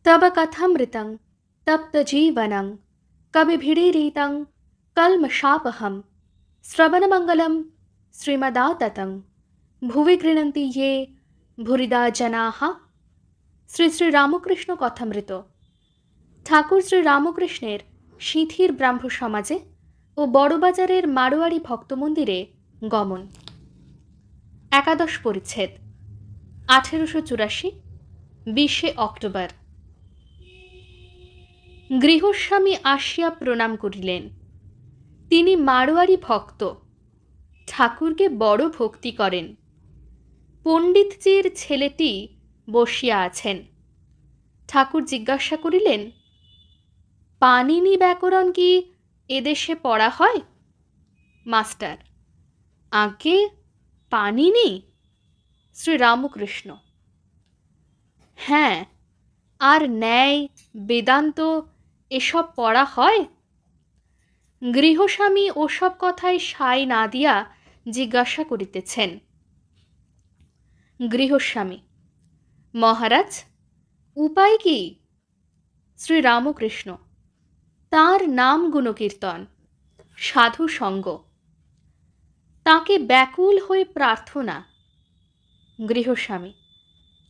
तब कथमृतं तप्तजीवनं कविभिरीरितं कल्मषापहं श्रवणमङ्गलं श्रीमदाततं ভুবি গৃণন্তি ইয়ে ভুরিদা জনাহা। শ্রী শ্রী রামকৃষ্ণ কথামৃত। ঠাকুর শ্রী রামকৃষ্ণের সিঁথির ব্রাহ্ম সমাজে ও বড়বাজারের মারোয়ারি ভক্ত মন্দিরে গমন। একাদশ পরিচ্ছেদ। 1884, 20 অক্টোবর। গৃহস্বামী আসিয়া প্রণাম করিলেন। তিনি মারোয়ারি ভক্ত, ঠাকুরকে বড় ভক্তি করেন। পণ্ডিতজির ছেলেটি বসিয়া আছেন। ঠাকুর জিজ্ঞাসা করিলেন, পাণিনি ব্যাকরণ কি এদেশে পড়া হয়? মাস্টার: আগে পাণিনি? শ্রী রামকৃষ্ণ: হ্যাঁ, আর ন্যায়, বেদান্ত এসব পড়া হয়? গৃহস্বামী ওসব কথায় সায় না দিয়া জিজ্ঞাসা করিতেছেন। গৃহস্বামী: মহারাজ, উপায় কি? শ্রী রামকৃষ্ণ: তাঁর নাম গুণকীর্তন, সাধু সঙ্গ, তাঁকে ব্যাকুল হয়ে প্রার্থনা। গৃহস্বামী: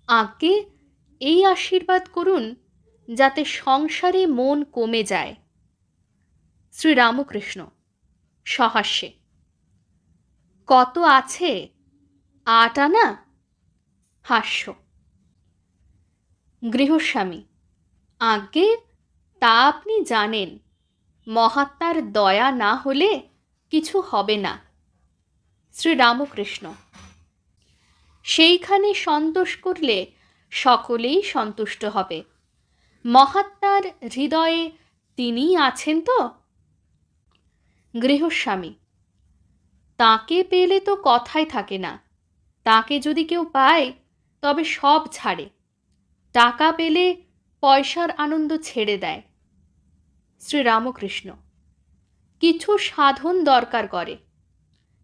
আজ্ঞে এই আশীর্বাদ করুন যাতে সংসারে মন কমে যায়। শ্রী রামকৃষ্ণ সহাস্যে: কত আছে? 8 আনা? হাস্য। গৃহস্বামী: আজ্ঞে তা আপনি জানেন, মহাত্মার দয়া না হলে কিছু হবে না। শ্রী রামকৃষ্ণ: সেইখানে সন্তোষ করলে সকলেই সন্তুষ্ট হবে। মহাত্মার হৃদয়ে তিনিই আছেন তো? গৃহস্বামী: তাকে পেলে তো কথাই থাকে না। তাকে যদি কেউ পায় তবে সব ছাড়ে। টাকা পেলে পয়সার আনন্দ ছেড়ে দেয়। শ্রী রামকৃষ্ণ: কিছু সাধন দরকার করে।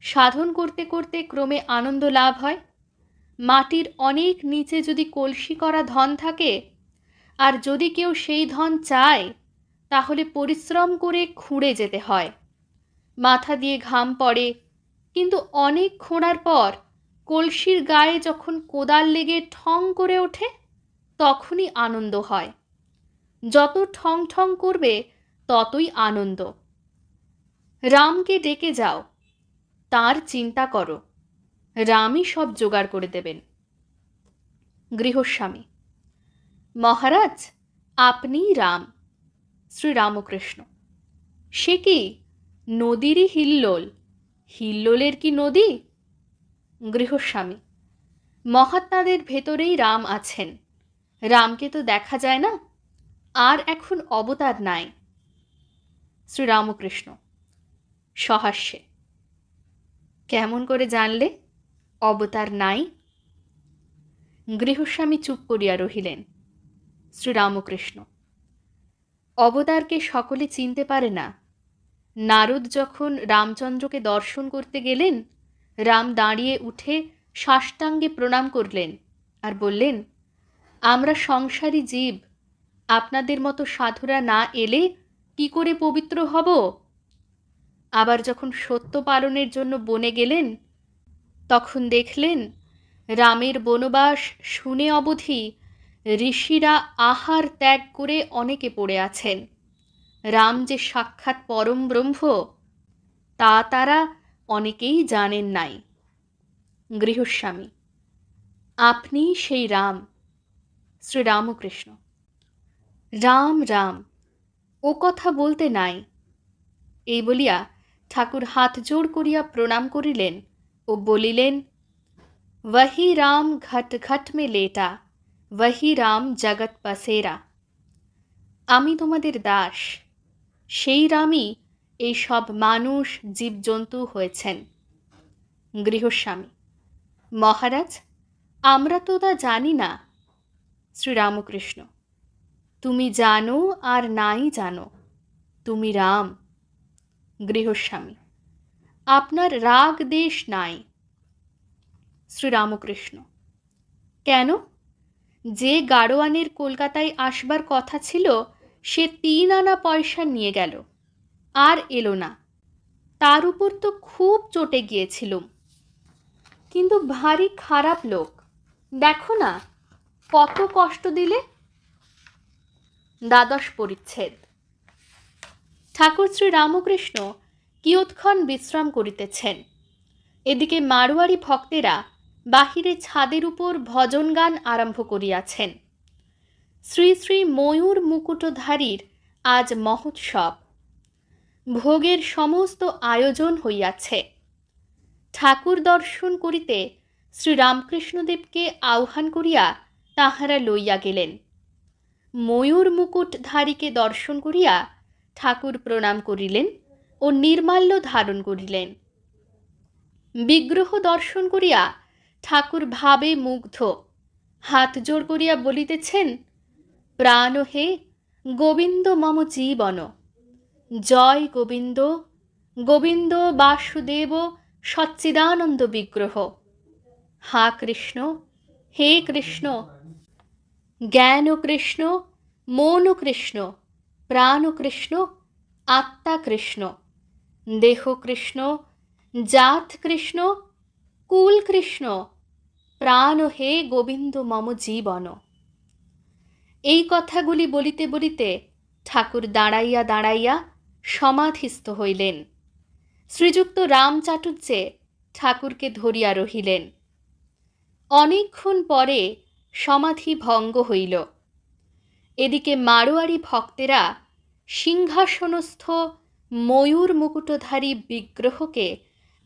সাধন করতে করতে ক্রমে আনন্দ লাভ হয়। মাটির অনেক নিচে যদি কলসি করা ধন থাকে, আর যদি কেউ সেই ধন চায়, তাহলে পরিশ্রম করে খুঁড়ে যেতে হয়। মাথা দিয়ে ঘাম পড়ে, কিন্তু অনেক খোঁড়ার পর কলসির গায়ে যখন কোদাল লেগে ঠং করে ওঠে, তখনই আনন্দ হয়। যত ঠং ঠং করবে ততই আনন্দ। রামকে ডেকে যাও, তার চিন্তা করো, রামই সব জোগাড় করে দেবেন। গৃহস্বামী: মহারাজ, আপনিই রাম। শ্রী রামকৃষ্ণ: সে কি, নদীরই হিল্লোল? হিল্লোলের কি নদী? গৃহস্বামী: মহাত্মাদের ভেতরেই রাম আছেন। রামকে তো দেখা যায় না, আর এখন অবতার নাই। শ্রী রামকৃষ্ণ সহাস্যে: কেমন করে জানলে অবতার নাই? গৃহস্বামী চুপ করিয়া রহিলেন। শ্রী রামকৃষ্ণ: অবতারকে সকলে চিনতে পারে না। নারদ যখন রামচন্দ্রকে দর্শন করতে গেলেন, রাম দাঁড়িয়ে উঠে সাষ্টাঙ্গে প্রণাম করলেন আর বললেন, আমরা সংসারী জীব, আপনাদের মতো সাধুরা না এলে কি করে পবিত্র হব? আবার যখন সত্য পালনের জন্য বনে গেলেন, তখন দেখলেন রামের বনবাস শুনে অবধি ঋষিরা আহার ত্যাগ করে অনেকে পড়ে আছেন। রাম যে সাক্ষাৎ পরম ব্রহ্ম, তা তারা অনেকেই জানেন নাই। গৃহস্বামী: আপনি সেই রাম। শ্রী রামকৃষ্ণ: রাম রাম, ও কথা বলতে নাই। এই বলিয়া ঠাকুর হাত জোড় করিয়া প্রণাম করিলেন ও বলিলেন, वही राम घट घट में लेटा, वही राम जगत पसेरा। আমি তোমাদের দাস, সেই রামই এই সব মানুষ জীবজন্তু হয়েছেন। গৃহস্বামী: মহারাজ, আমরা তো তা জানি না। শ্রী রামকৃষ্ণ: তুমি জানো আর নাই জানো, তুমি রাম। গৃহস্বামী: আপনার রাগ দেশ নাই। শ্রী রামকৃষ্ণ: কেন? যে গাড়োয়ানের কলকাতায় আসবার কথা ছিল সে 3 আনা পয়সা নিয়ে গেল, আর এলো না। তার উপর তো খুব চটে গিয়েছিলুম, কিন্তু ভারী খারাপ লোক, দেখো না কত কষ্ট দিলে। দ্বাদশ পরিচ্ছেদ। ঠাকুর শ্রী রামকৃষ্ণ কিয়ৎক্ষণ বিশ্রাম করিতেছেন। এদিকে মারোয়ারি ভক্তেরা বাহিরে ছাদের উপর ভজন গান আরম্ভ করিয়াছেন। শ্রী শ্রী ময়ূর মুকুটধারীর আজ মহোৎসব। ভোগের সমস্ত আয়োজন হইয়াছে। ঠাকুর দর্শন করিতে শ্রীরামকৃষ্ণদেবকে আহ্বান করিয়া তাহারা লইয়া গেলেন। ময়ূর মুকুটধারীকে দর্শন করিয়া ঠাকুর প্রণাম করিলেন ও নির্মাল্য ধারণ করিলেন। বিগ্রহ দর্শন করিয়া ঠাকুর ভাবে মুগ্ধ, হাত জোড় করিয়া বলিতেছেন, প্রাণ হে গোবিন্দ মম জীবন, জয় গোবিন্দ, গোবিন্দ বাসুদেব সচ্চিদানন্দ বিগ্রহ। হা কৃষ্ণ, হে কৃষ্ণ, জ্ঞান কৃষ্ণ, মন কৃষ্ণ, প্রাণ কৃষ্ণ, আত্মা কৃষ্ণ, দেহ কৃষ্ণ, জাত কৃষ্ণ, কুল কৃষ্ণ, প্রাণ হে গোবিন্দ মম জীবন। এই কথাগুলি বলিতে বলিতে ঠাকুর দাঁড়াইয়া দাঁড়াইয়া সমাধিস্থ হইলেন। শ্রীযুক্ত রামচাটুর্যে ঠাকুরকে ধরিয়া রহিলেন। অনেকক্ষণ পরে সমাধি ভঙ্গ হইল। এদিকে মারোয়ারি ভক্তেরা সিংহাসনস্থ ময়ূর মুকুটধারী বিগ্রহকে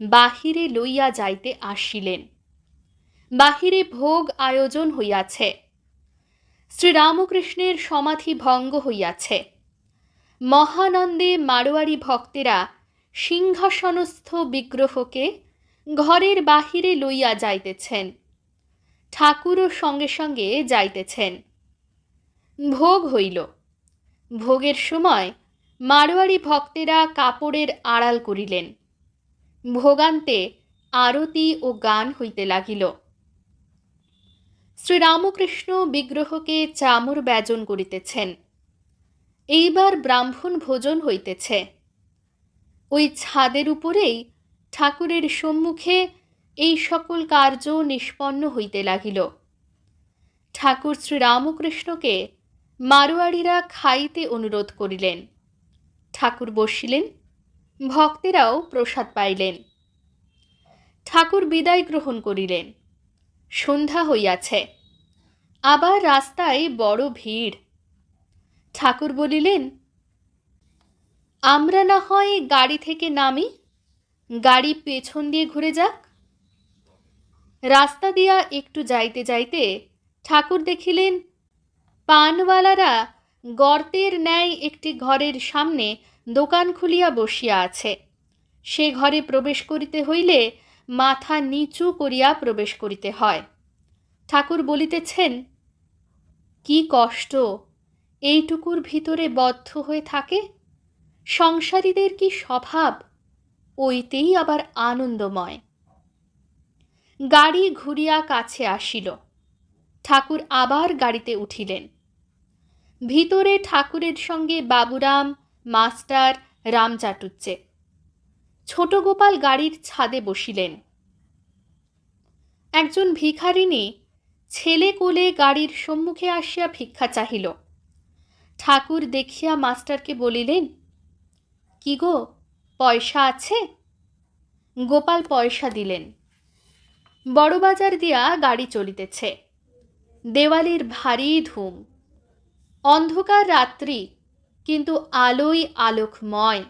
বাহিরে লইয়া যাইতে আসিলেন। বাহিরে ভোগ আয়োজন হইয়াছে। শ্রীরামকৃষ্ণের সমাধি ভঙ্গ হইয়াছে। মহানন্দে মারোয়ারি ভক্তেরা সিংহাসনস্থ বিগ্রহকে ঘরের বাহিরে লইয়া যাইতেছেন। ঠাকুরও সঙ্গে সঙ্গে যাইতেছেন। ভোগ হইল। ভোগের সময় মারোয়ারি ভক্তেরা কাপড়ের আড়াল করিলেন। ভোগান্তে আরতি ও গান হইতে লাগিল। শ্রীরামকৃষ্ণ বিগ্রহকে চামর ব্যজন করিতেছেন। এইবার ব্রাহ্মণ ভোজন হইতেছে। ওই ছাদের উপরেই ঠাকুরের সম্মুখে এই সকল কার্য নিষ্পন্ন হইতে লাগিল। ঠাকুর শ্রীরামকৃষ্ণকে মারোয়ারিরা খাইতে অনুরোধ করিলেন। ঠাকুর বসিলেন। ভক্তেরাও প্রসাদ পাইলেন। ঠাকুর বিদায় গ্রহণ করিলেন। সন্ধ্যা হইয়াছে। আবার রাস্তায় বড় ভিড়। ঠাকুর বলিলেন, আমরা না হয় গাড়ি থেকে নামি, গাড়ি পেছন দিয়ে ঘুরে যাক। রাস্তা দিয়া একটু যাইতে যাইতে ঠাকুর দেখিলেন পানওয়ালারা গর্তের ন্যায় একটি ঘরের সামনে দোকান খুলিয়া বসিয়া আছে। সে ঘরে প্রবেশ করিতে হইলে মাথা নিচু করিয়া প্রবেশ করিতে হয়। ঠাকুর বলিতেছেন, কি কষ্ট এইটুকুর ভিতরে বদ্ধ হয়ে থাকে। সংসারীদের কি স্বভাব, ওইতেই আবার আনন্দময়। গাড়ি ঘুরিয়া কাছে আসিল। ঠাকুর আবার গাড়িতে উঠিলেন। ভিতরে ঠাকুরের সঙ্গে বাবুরাম, মাস্টার, রামচাটুর্যে। ছোট গোপাল গাড়ির ছাদে বসিলেন। একজন ভিখারিনী ছেলে কোলে গাড়ির সম্মুখে আসিয়া ভিক্ষা চাহিল। ঠাকুর দেখিয়া মাস্টারকে বলিলেন, কি গো, পয়সা আছে? গোপাল পয়সা দিলেন। বড়বাজার দিয়া গাড়ি চলিতেছে। দেওয়ালির ভারী ধুম। অন্ধকার রাত্রি, কিন্তু আলোই আলোকময়।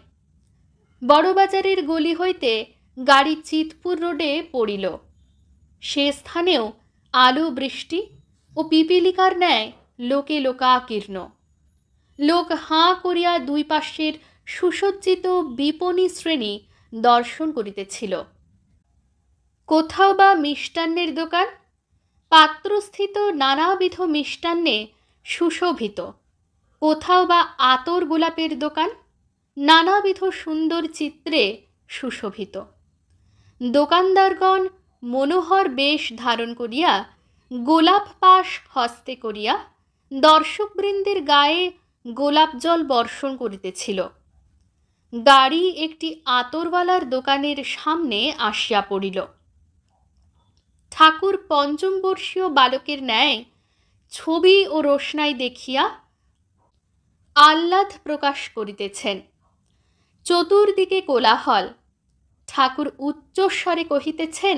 বড়বাজারের গলি হইতে গাড়ি চিতপুর রোডে পড়িল। সে স্থানেও আলো বৃষ্টি ও পিপীলিকার ন্যায় লোকে লোকাকীর্ণ। লোক হাঁ করিয়া দুই পাশের সুসজ্জিত বিপণী শ্রেণী দর্শন করিতেছিল। কোথাও বা মিষ্টান্নের দোকান, পাত্রস্থিত নানাবিধ মিষ্টান্নে সুশোভিত। কোথাও বা আতর গোলাপের দোকান, নানাবিধ সুন্দর চিত্রে সুশোভিত। দোকানদারগণ মনোহর বেশ ধারণ করিয়া গোলাপ পাশ হস্তে করিয়া দর্শকবৃন্দের গায়ে গোলাপ জল বর্ষণ করিতেছিল। গাড়ি একটি আতরওয়ালার দোকানের সামনে আসিয়া পড়িল। ঠাকুর পঞ্চম বর্ষীয় বালকের ন্যায় ছবি ও রোশনাই দেখিয়া আহ্লাদ প্রকাশ করিতেছেন। চতুর্দিকে কোলাহল। ঠাকুর উচ্চস্বরে কহিতেছেন,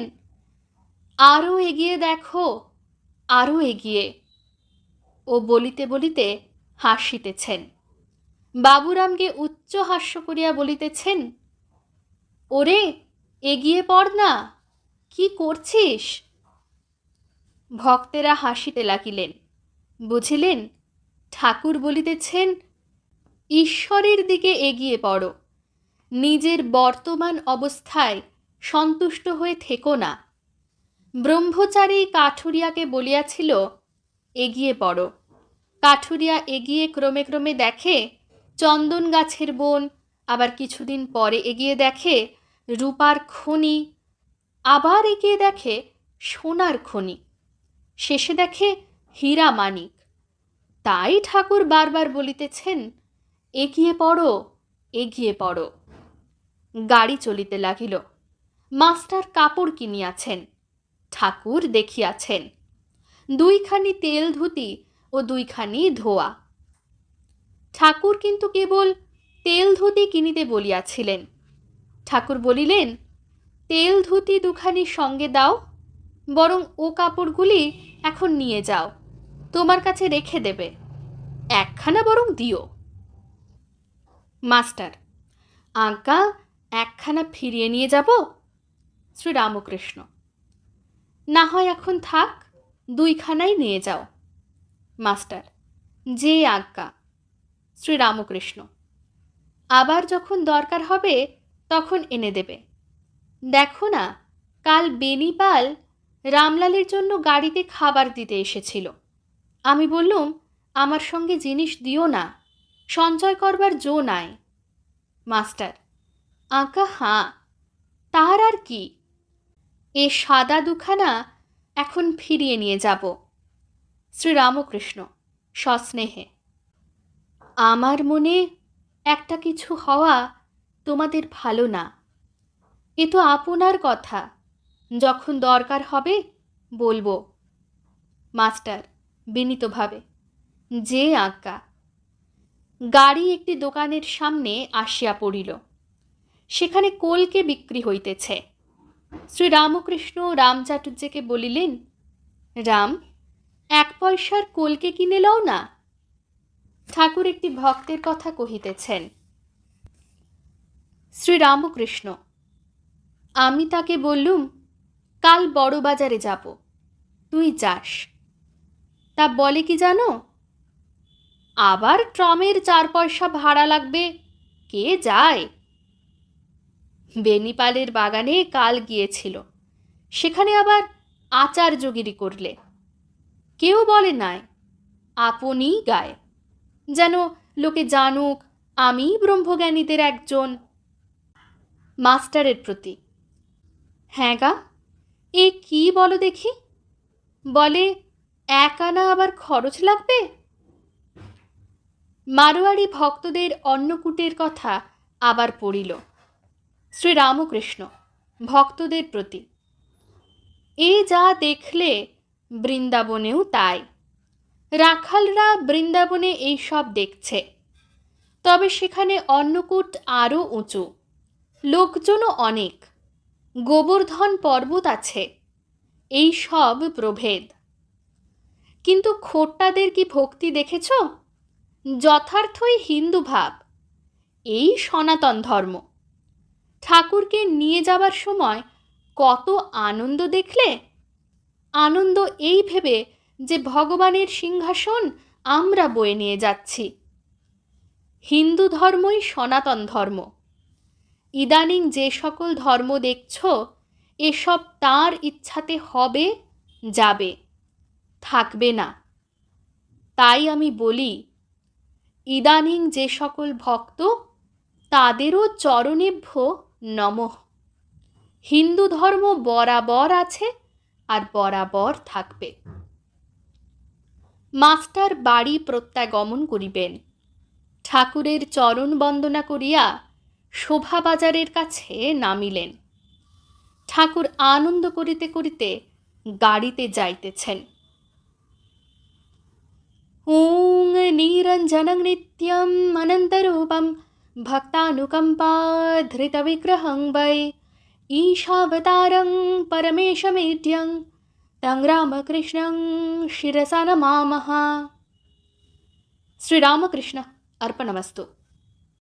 আরও এগিয়ে দেখো, আরও এগিয়ে। ও বলিতে বলিতে হাসিতেছেন। বাবুরামকে উচ্চ হাস্য করিয়া বলিতেছেন, ওরে এগিয়ে পড় না, কি করছিস? ভক্তেরা হাসিতে লাগিলেন। বুঝিলেন ঠাকুর বলিতেছেন, ঈশ্বরের দিকে এগিয়ে পড়ো, নিজের বর্তমান অবস্থায় সন্তুষ্ট হয়ে থেকো না। ব্রহ্মচারী কাঠুরিয়াকে বলিয়াছিল, এগিয়ে পড়ো। কাঠুরিয়া এগিয়ে ক্রমে ক্রমে দেখে চন্দন গাছের বন, আবার কিছুদিন পরে এগিয়ে দেখে রূপার খনি, আবার এগিয়ে দেখে সোনার খনি, শেষে দেখে হীরা মানিক। তাই ঠাকুর বারবার বলিতেছেন, এগিয়ে পড়ো, এগিয়ে পড়ো। গাড়ি চলিতে লাগিল। মাস্টার কাপড় কিনিয়াছেন। ঠাকুর দেখিয়াছেন। 2খানি তেল ধুতি ও 2খানি ধোয়া। ঠাকুর কিন্তু কেবল তেল ধুতি কিনিতে বলিয়াছিলেন। ঠাকুর বলিলেন, তেল ধুতি 2খানি সঙ্গে দাও, বরং ও কাপড়গুলি এখন নিয়ে যাও, তোমার কাছে রেখে দেবে, 1খানা বরং দিও। মাস্টার, আজ্ঞা, 1খানা ফিরিয়ে নিয়ে যাব। শ্রীরামকৃষ্ণ, না হয় এখন থাক, 2খানাই নিয়ে যাও। মাস্টার, যে আজ্ঞা। শ্রীরামকৃষ্ণ, আবার যখন দরকার হবে তখন এনে দেবে। দেখো না, কাল বেনিপাল রামলালের জন্য গাড়িতে খাবার দিতে এসেছিল। আমি বললুম, আমার সঙ্গে জিনিস দিও না, সঞ্চয় করবার জো নাই। মাস্টার, আজ্ঞা হাঁ, তার আর কি, এ সাদা 2খানা এখন ফিরিয়ে নিয়ে যাব। শ্রীরামকৃষ্ণ সস্নেহে, আমার মনে একটা কিছু হওয়া তোমাদের ভালো না। এ তো আপনার কথা, যখন দরকার হবে বলবো। মাস্টার বিনীতভাবে, যে আজ্ঞা। গাড়ি একটি দোকানের সামনে আসিয়া পড়িল। সেখানে কলকে বিক্রি হইতেছে। শ্রীরামকৃষ্ণ রামচাটুর্যকে বলিলেন, রাম, 1 পয়সার কলকে কিনে লও না। ঠাকুর একটি ভক্তের কথা কহিতেছেন। শ্রীরামকৃষ্ণ, আমি তাকে বললুম, কাল বড় বাজারে যাব, তুই যাস। তা বলে কি জানো, আবার ট্রামের 4 পয়সা ভাড়া লাগবে, কে যায়। বেনিপালের বাগানে কাল গিয়েছিল, সেখানে আবার আচার্যগিরি করলে। কেউ বলে নাই, আপনিই গায়, যেন লোকে জানুক আমি ব্রহ্মজ্ঞানীদের একজন। মাস্টারের প্রতি, হ্যাঁ গা, এ কি বলো দেখি। বলে 1 আনা আবার খরচ লাগবে। মারোয়াড়ি ভক্তদের অন্নকূটের কথা আবার পড়িল। শ্রীরামকৃষ্ণ ভক্তদের প্রতি, এ যা দেখলে বৃন্দাবনেও তাই। রাখালরা বৃন্দাবনে এই সব দেখছে, তবে সেখানে অন্নকূট আরও উঁচু, লোকজনও অনেক, গোবর্ধন পর্বত আছে, এই সব প্রভেদ। কিন্তু খোট্টাদের কি ভক্তি দেখেছ? যথার্থই হিন্দু ভাব, এই সনাতন ধর্ম। ঠাকুরকে নিয়ে যাবার সময় কত আনন্দ দেখলে। আনন্দ এই ভেবে যে ভগবানের সিংহাসন আমরা বয়ে নিয়ে যাচ্ছি। হিন্দু ধর্মই সনাতন ধর্ম। ইদানিং যে সকল ধর্ম দেখছ, এসব তাঁর ইচ্ছাতে হবে, যাবে, থাকবে না। তাই আমি বলি, ইদানিং যে সকল ভক্ত, তাদেরও চরণেভ্য নমঃ। হিন্দু ধর্ম বরাবর আছে আর বরাবর থাকবে। মাস্টার বাড়ি প্রত্যাগমন করিবেন। ঠাকুরের চরণ বন্দনা করিয়া শোভাবাজারের কাছে নামিলেন। ঠাকুর আনন্দ করিতে করিতে গাড়িতে যাইতেছেন। ওং নিরঞ্জনং নিত্যম অনন্তরূপম ভক্তানুকম্পা ধৃতবিগ্রহং বৈ ঈশাবতারং পরমেশমেঢ্যং তং রামকৃষ্ণং শিরসা নমামः। শ্রীরামকৃষ্ণ अर्पणमस्तु।